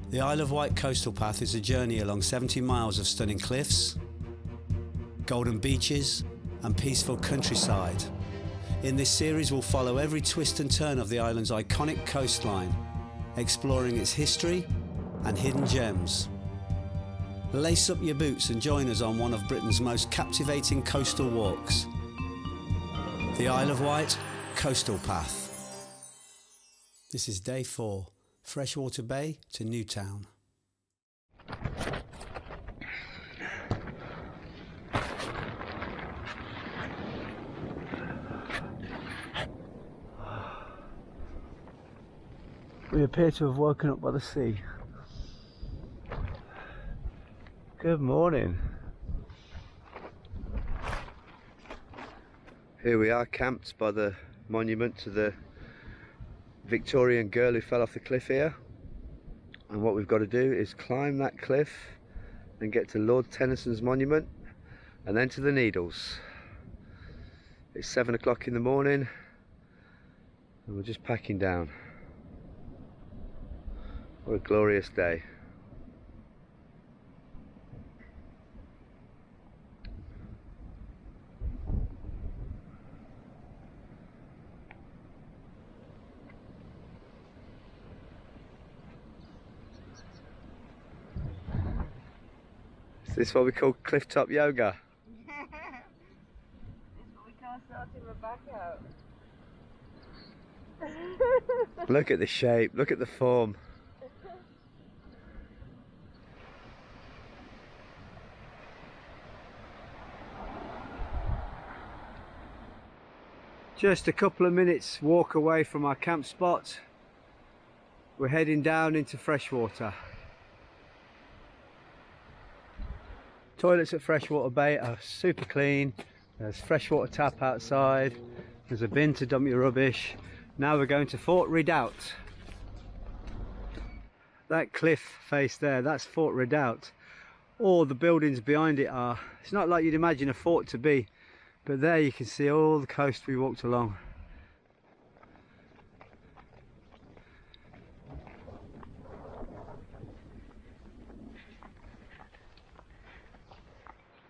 The Isle of Wight coastal path is a journey along 70 miles of stunning cliffs, golden beaches and peaceful countryside. In this series we'll follow every twist and turn of the island's iconic coastline, exploring its history and hidden gems. Lace up your boots and join us on one of Britain's most captivating coastal walks. The Isle of Wight Coastal Path. This is day 4, Freshwater Bay to Newtown. We appear to have woken up by the sea. Good morning. Here we are, camped by the monument to the Victorian girl who fell off the cliff here. And what we've got to do is climb that cliff and get to Lord Tennyson's monument and then to the Needles. It's 7 o'clock in the morning and we're just packing down. What a glorious day. Is this what we call cliff top yoga? This is what we call sorting my back out. Look at the shape, look at the form. Just a couple of minutes walk away from our camp spot. We're heading down into Freshwater. Toilets at Freshwater Bay are super clean. There's freshwater tap outside. There's a bin to dump your rubbish. Now we're going to Fort Redoubt. That cliff face there, that's Fort Redoubt. All the buildings behind it are, it's not like you'd imagine a fort to be, but there you can see all the coast we walked along.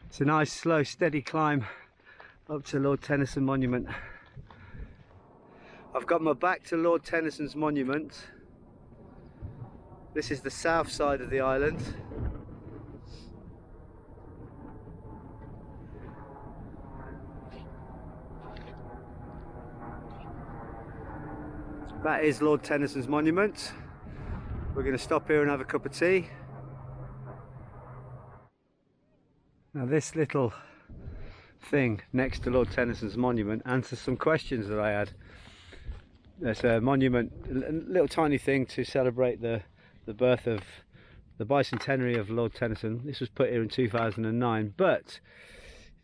It's a nice, slow, steady climb up to Lord Tennyson Monument. I've got my back to Lord Tennyson's monument. This is the south side of the island. That is Lord Tennyson's monument. We're going to stop here and have a cup of tea. Now this little thing next to Lord Tennyson's monument answers some questions that I had. There's a monument, a little tiny thing to celebrate the birth of the bicentenary of Lord Tennyson. This was put here in 2009, but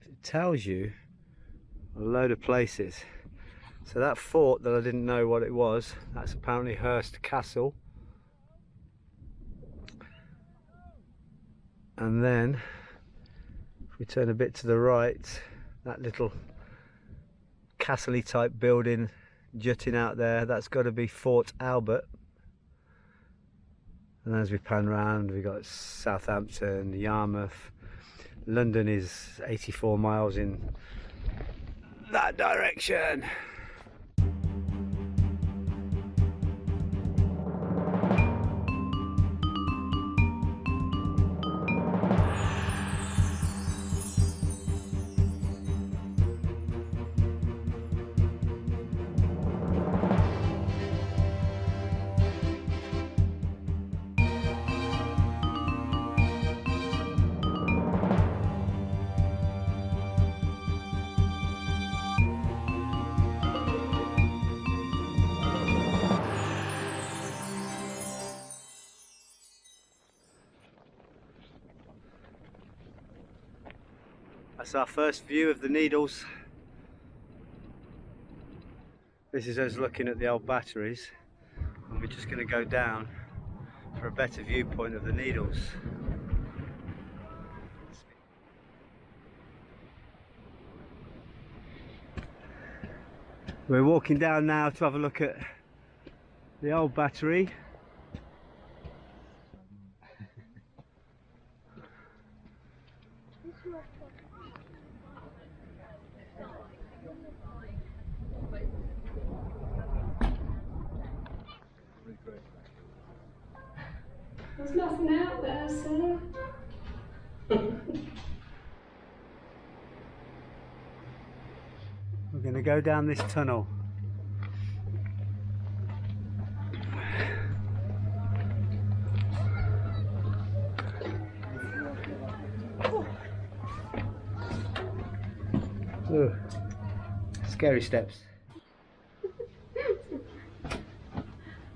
it tells you a load of places. So that fort that I didn't know what it was, that's apparently Hurst Castle. And then if we turn a bit to the right, that little castle-y type building jutting out there, that's got to be Fort Albert. And as we pan round, we've got Southampton, Yarmouth. London is 84 miles in that direction. That's our first view of the Needles. This is us looking at the old batteries, and we're just going to go down for a better viewpoint of the Needles. We're walking down now to have a look at the old battery. There's nothing out there, sir. We're going to go down this tunnel. Ugh. Scary steps.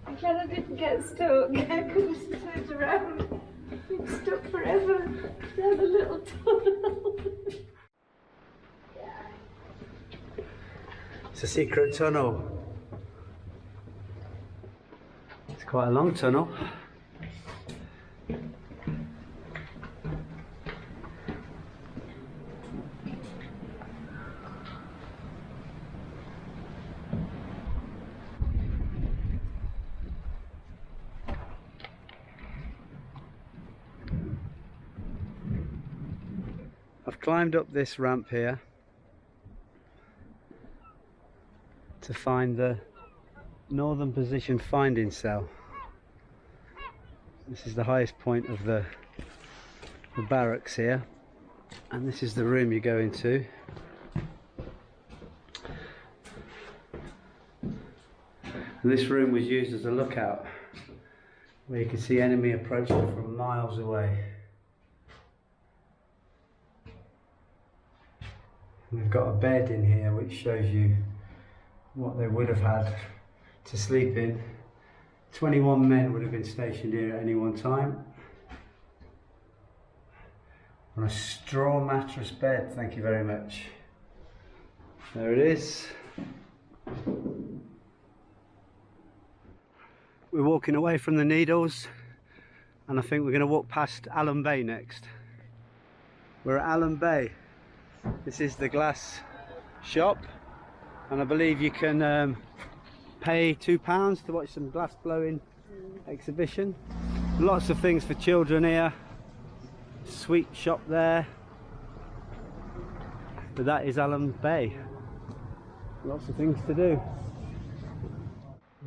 I'm glad I didn't get stuck. I could have turned around. Been stuck forever down the little tunnel. It's a secret tunnel. It's quite a long tunnel. I've climbed up this ramp here to find the northern position finding cell. This is the highest point of the barracks here, and this is the room you go into. And this room was used as a lookout, where you could see enemy approaching from miles away. We've got a bed in here which shows you what they would have had to sleep in. 21 men would have been stationed here at any one time. On a straw mattress bed, thank you very much. There it is. We're walking away from the Needles, and I think we're going to walk past Allen Bay next. We're at Allen Bay. This is the glass shop, and I believe you can pay £2 to watch some glass blowing exhibition. Lots of things for children here. Sweet shop there. But that is Allen Bay. Lots of things to do.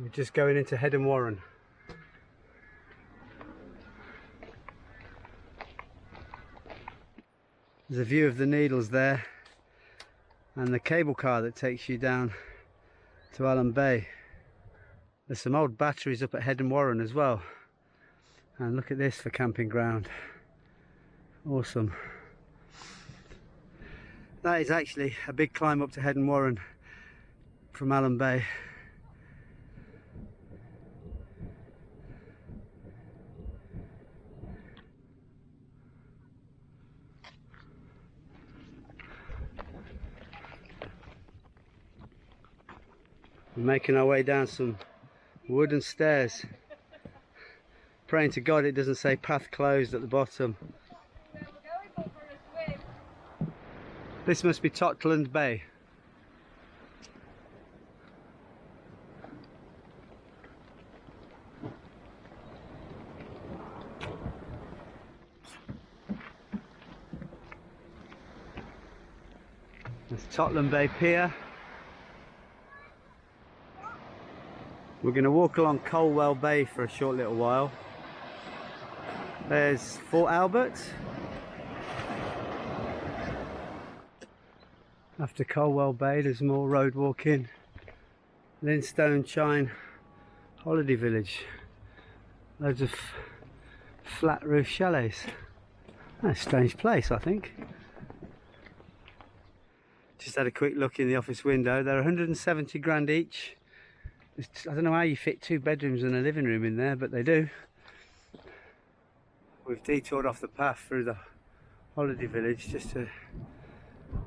We're just going into Head and Warren. There's a view of the Needles there, and the cable car that takes you down to Allen Bay. There's some old batteries up at Head and Warren as well, and look at this for camping ground. Awesome. That is actually a big climb up to Head and Warren from Allen Bay. We're making our way down some wooden stairs, praying to God it doesn't say path closed at the bottom. This must be Totland Bay. There's Totland Bay Pier. We're going to walk along Colwell Bay for a short little while. There's Fort Albert. After Colwell Bay there's more road walking. Shanklin Chine holiday village. Loads of flat roof chalets. That's a strange place, I think. Just had a quick look in the office window. They're 170 grand each. I don't know how you fit 2 bedrooms and a living room in there, but they do. We've detoured off the path through the holiday village just to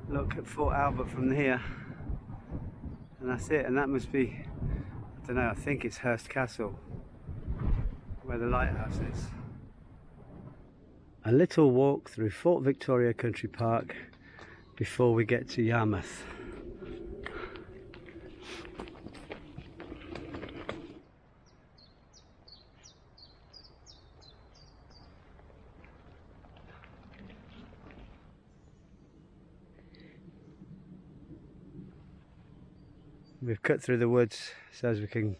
look at Fort Albert from here, and that's it. And that must be, I don't know, I think it's Hurst Castle where the lighthouse is. A little walk through Fort Victoria Country Park before we get to Yarmouth. We've cut through the woods so as we can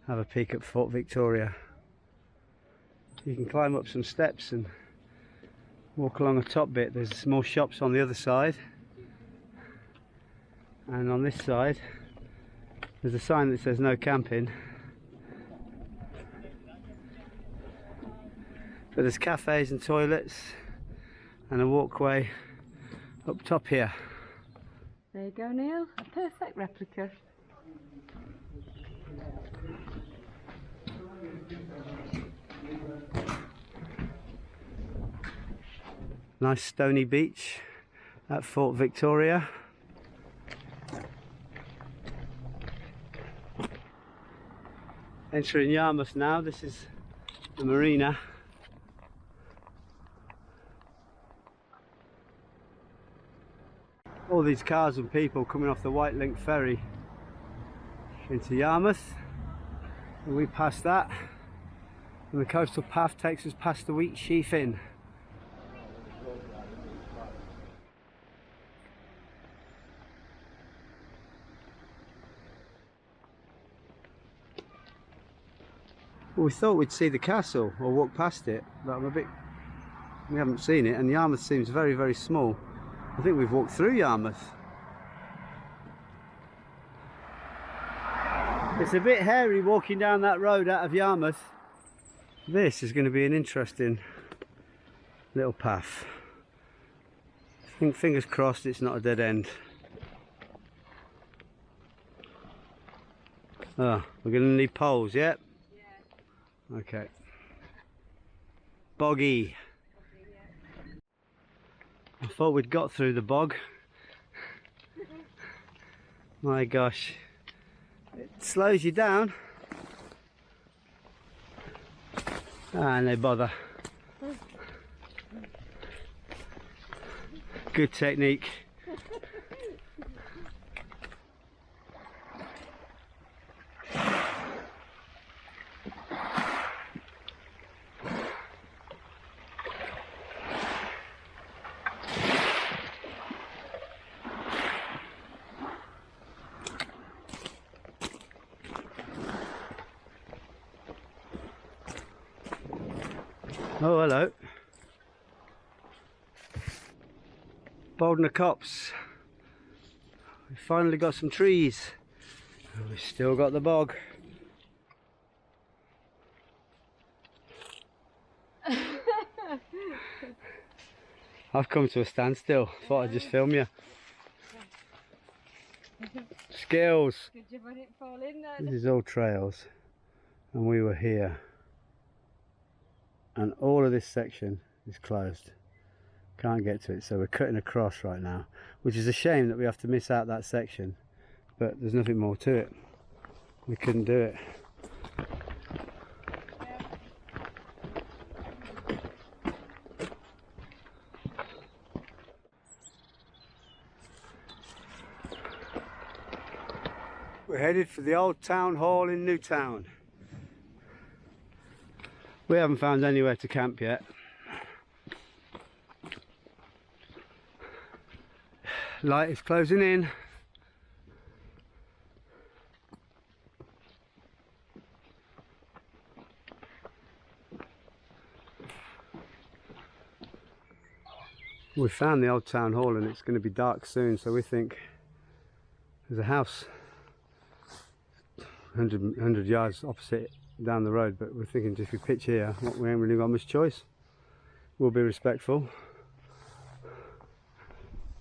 have a peek at Fort Victoria. You can climb up some steps and walk along the top bit. There's small shops on the other side, and on this side there's a sign that says no camping, but there's cafes and toilets and a walkway up top here. There you go, Neil, a perfect replica. Nice stony beach at Fort Victoria. Entering Yarmouth now. This is the marina. All these cars and people coming off the White Link ferry into Yarmouth, and we pass that, and the coastal path takes us past the Wheat Sheaf Inn. Well, we thought we'd see the castle or walk past it, but we haven't seen it, and Yarmouth seems very, very small. I think we've walked through Yarmouth. It's a bit hairy walking down that road out of Yarmouth. This is going to be an interesting little path. I think, fingers crossed, it's not a dead end. Oh, we're going to need poles, yeah? Yeah. Okay. Boggy. I thought we'd got through the bog. My gosh, it slows you down. Ah, no bother. Good technique. Oh, hello. Boulder Copse. We finally got some trees. And we've still got the bog. I've come to a standstill. Thought I'd just film you. Skills. Did you let it fall in there? This is all trails. And we were here. And all of this section is closed. Can't get to it, so we're cutting across right now, which is a shame that we have to miss out that section, but there's nothing more to it. We couldn't do it. We're headed for the old town hall in Newtown. We haven't found anywhere to camp yet. Light is closing in. We found the old town hall and it's going to be dark soon, so we think there's a house 100 yards opposite down the road, but we're thinking if we pitch here, we ain't really got much choice. We'll be respectful.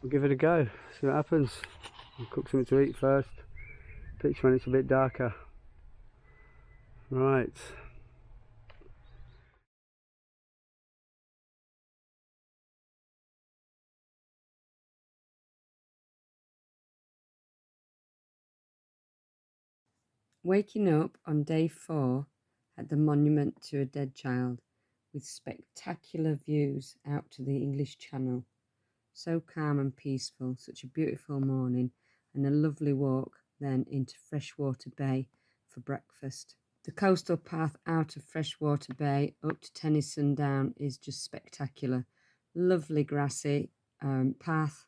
We'll give it a go, see what happens. We'll cook something to eat first, pitch when it's a bit darker. Right. Waking up on day 4 at the monument to a dead child with spectacular views out to the English Channel. So calm and peaceful, such a beautiful morning, and a lovely walk then into Freshwater Bay for breakfast. The coastal path out of Freshwater Bay up to Tennyson Down is just spectacular. Lovely grassy path,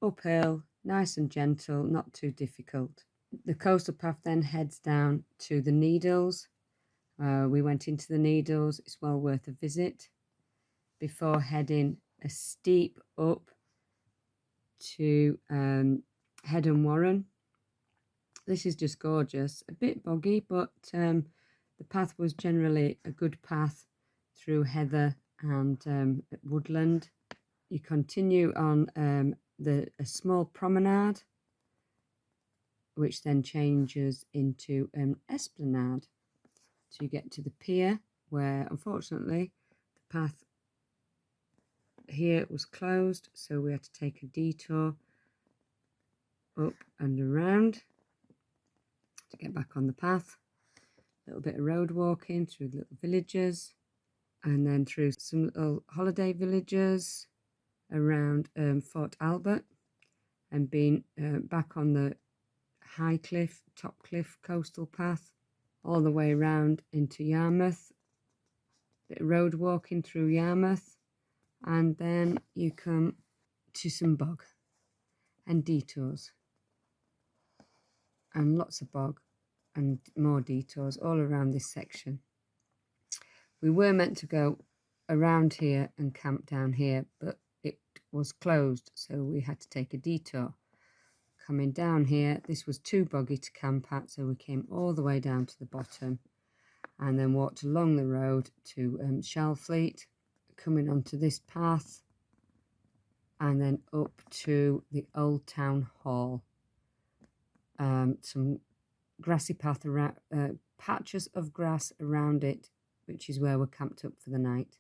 uphill, nice and gentle, not too difficult. The coastal path then heads down to the Needles. We went into the Needles. It's well worth a visit before heading a steep up to Head and Warren. This is just gorgeous, a bit boggy, but the path was generally a good path through heather and woodland. You continue on a small promenade, which then changes into an esplanade. So you get to the pier, where unfortunately the path here was closed, so we had to take a detour up and around to get back on the path. A little bit of road walking through little villages, and then through some little holiday villages around Fort Albert, and being back on the high cliff, top cliff coastal path, all the way around into Yarmouth. Bit of road walking through Yarmouth, and then you come to some bog and detours, and lots of bog and more detours all around this section. We were meant to go around here and camp down here, but it was closed, so we had to take a detour. Coming down here, this was too boggy to camp at, so we came all the way down to the bottom and then walked along the road to Shalfleet, coming onto this path, and then up to the Old Town Hall. Some grassy path around, patches of grass around it, which is where we're camped up for the night.